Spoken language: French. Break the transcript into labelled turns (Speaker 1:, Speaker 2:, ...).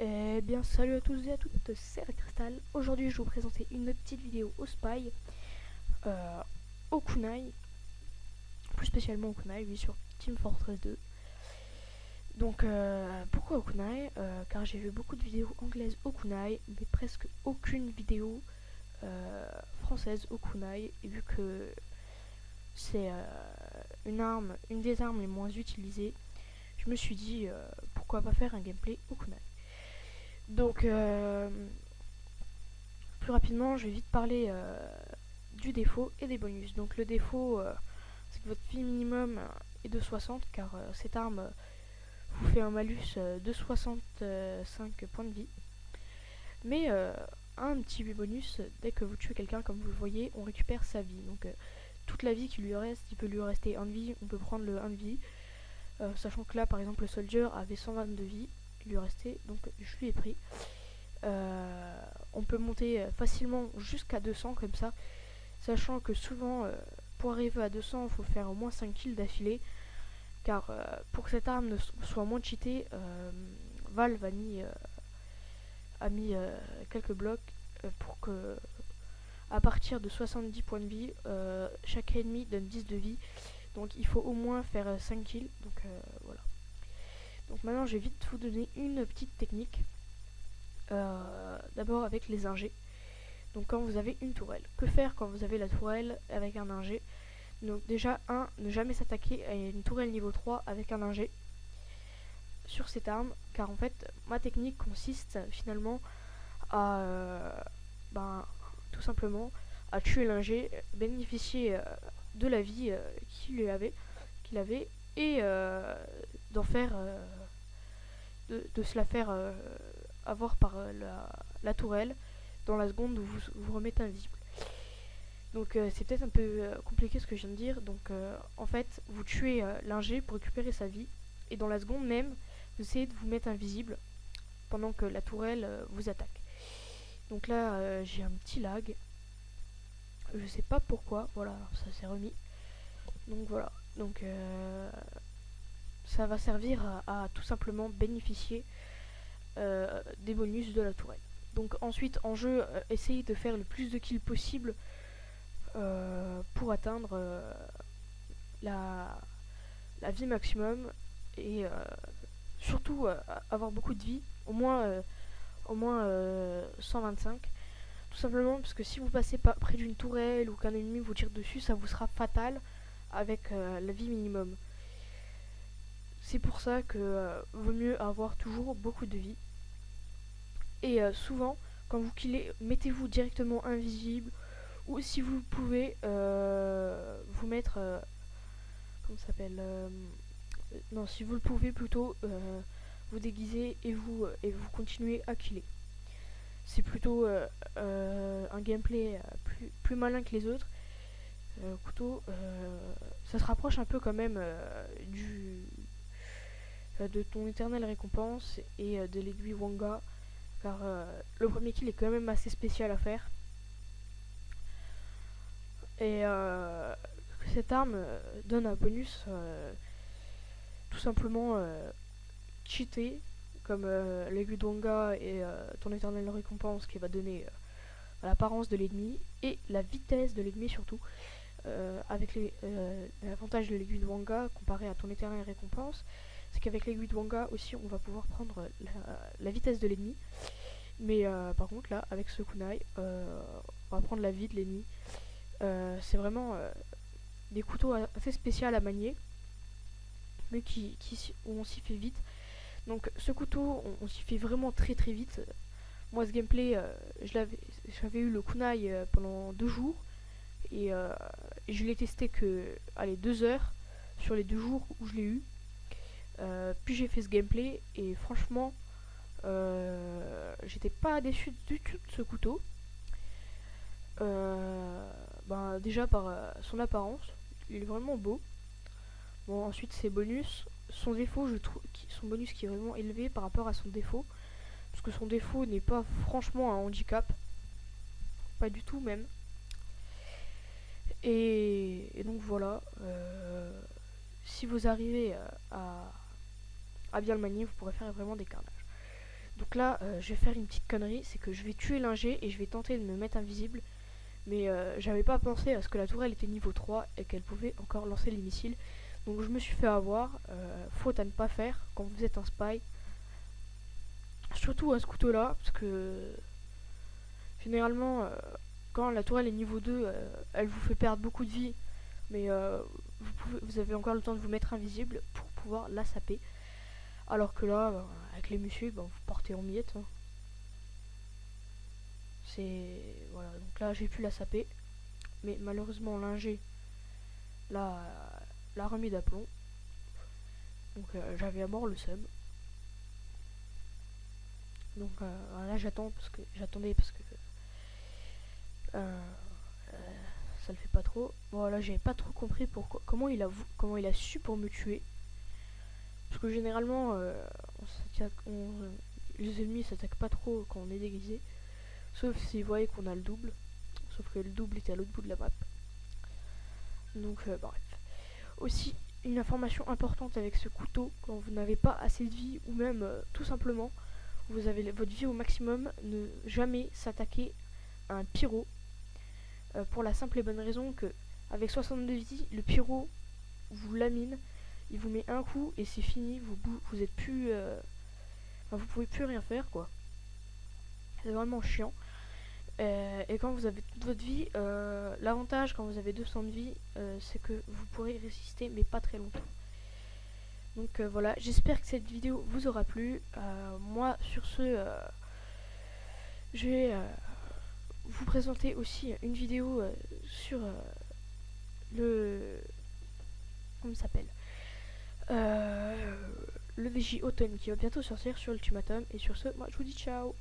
Speaker 1: Eh bien, salut à tous et à toutes, c'est Crystal. Aujourd'hui, je vais vous présenter une petite vidéo au Spy, euh, au Kunai, plus spécialement au Kunai, oui, sur Team Fortress 2. Donc, pourquoi au Kunai Car j'ai vu beaucoup de vidéos anglaises au Kunai, mais presque aucune vidéo française au Kunai, et vu que c'est une des armes les moins utilisées, je me suis dit pourquoi pas faire un gameplay au Kunai. Donc, plus rapidement, je vais vite parler du défaut et des bonus. Donc le défaut, c'est que votre vie minimum est de 60, car cette arme vous fait un malus de 65 points de vie. Mais un petit bonus, dès que vous tuez quelqu'un, comme vous le voyez, on récupère sa vie. Donc toute la vie qui lui reste, il peut lui rester 1 de vie, on peut prendre le 1 de vie. Sachant que là, par exemple, le soldier avait 122 vies, il lui restait, donc je lui ai pris. On peut monter facilement jusqu'à 200 comme ça, sachant que souvent pour arriver à 200 il faut faire au moins 5 kills d'affilée, car pour que cette arme ne soit moins cheatée, Valve a mis quelques blocs pour que à partir de 70 points de vie, chaque ennemi donne 10 de vie, donc il faut au moins faire 5 kills, donc voilà. Donc maintenant je vais vite vous donner une petite technique. D'abord avec les ingés. Donc quand vous avez une tourelle, que faire quand vous avez la tourelle avec un ingé? Donc déjà, ne jamais s'attaquer à une tourelle niveau 3 avec un ingé sur cette arme, car en fait ma technique consiste finalement à tout simplement à tuer l'ingé, bénéficier de la vie qu'il avait, et d'en faire de se la faire avoir par la tourelle dans la seconde où vous vous remettez invisible. Donc c'est peut-être un peu compliqué ce que je viens de dire. Donc en fait, vous tuez l'ingé pour récupérer sa vie, et dans la seconde même, vous essayez de vous mettre invisible pendant que la tourelle vous attaque. Donc là, j'ai un petit lag. Je sais pas pourquoi. Voilà, ça s'est remis. Donc voilà. Donc ça va servir à tout simplement bénéficier des bonus de la tourelle. Donc ensuite en jeu, essayez de faire le plus de kills possible pour atteindre la vie maximum, et surtout avoir beaucoup de vie, au moins 125. Tout simplement parce que si vous passez près d'une tourelle ou qu'un ennemi vous tire dessus, ça vous sera fatal avec la vie minimum. C'est pour ça que vaut mieux avoir toujours beaucoup de vie. Et souvent, quand vous killez, mettez-vous directement invisible, ou si vous pouvez vous mettre comment ça s'appelle non, si vous le pouvez plutôt vous déguiser et vous continuez à killer. C'est plutôt un gameplay plus malin que les autres. Couteau, ça se rapproche un peu quand même de ton éternelle récompense et de l'aiguille Wanga, car le premier kill est quand même assez spécial à faire. Et cette arme donne un bonus tout simplement cheaté, comme l'aiguille d'Wanga et ton éternelle récompense, qui va donner l'apparence de l'ennemi et la vitesse de l'ennemi surtout. Avec l'avantage de l'aiguille de Wanga comparé à ton éternelle récompense, c'est qu'avec l'aiguille de Wanga aussi on va pouvoir prendre la vitesse de l'ennemi. Mais par contre là, avec ce kunai, on va prendre la vie de l'ennemi. C'est vraiment des couteaux assez spéciaux à manier, mais où on s'y fait vite. Donc ce couteau, on s'y fait vraiment très très vite. Moi ce gameplay, j'avais eu le kunai pendant 2 jours, et je l'ai testé que 2 heures sur les 2 jours où je l'ai eu. Puis j'ai fait ce gameplay et franchement j'étais pas déçu du tout de ce couteau. Déjà par son apparence, il est vraiment beau. Bon, ensuite ses bonus, son défaut, je trouve son bonus qui est vraiment élevé par rapport à son défaut, parce que son défaut n'est pas franchement un handicap, pas du tout même. Et donc voilà, si vous arrivez à bien le manier, vous pourrez faire vraiment des carnages. Donc Donc là, je vais faire une petite connerie, c'est que je vais tuer l'ingé et je vais tenter de me mettre invisible. Mais j'avais pas pensé à ce que la tourelle était niveau 3 et qu'elle pouvait encore lancer les missiles. Donc je me suis fait avoir. Faute à ne pas faire quand vous êtes un spy. Surtout à ce couteau là, parce que généralement quand la tourelle est niveau 2, elle vous fait perdre beaucoup de vie. Mais vous avez encore le temps de vous mettre invisible pour pouvoir la saper. Alors que là, avec les missiles, vous partez en miettes. Hein. C'est... Voilà, donc là j'ai pu la saper. Mais malheureusement l'ingé l'a remis d'aplomb. Donc j'avais à mort le seum. Donc là j'attendais parce que ça le fait pas trop. Bon là j'avais pas trop compris pourquoi comment il a su pour me tuer. Parce que généralement les ennemis s'attaquent pas trop quand on est déguisé. Sauf s'ils voyaient qu'on a le double. Sauf que le double était à l'autre bout de la map. Donc bref. Aussi une information importante avec ce couteau, quand vous n'avez pas assez de vie ou même tout simplement vous avez votre vie au maximum, ne jamais s'attaquer à un pyro pour la simple et bonne raison que avec 62 vies, le pyro vous lamine, il vous met un coup et c'est fini, vous êtes plus vous pouvez plus rien faire quoi. C'est vraiment chiant. Et quand vous avez toute votre vie, l'avantage quand vous avez 200 de vie, c'est que vous pourrez résister mais pas très longtemps. Donc voilà, j'espère que cette vidéo vous aura plu. Moi sur ce, je vais vous présenter aussi une vidéo sur le... comment ça s'appelle, le VJ Automne qui va bientôt sortir sur Ultimatum. Et sur ce, moi je vous dis ciao.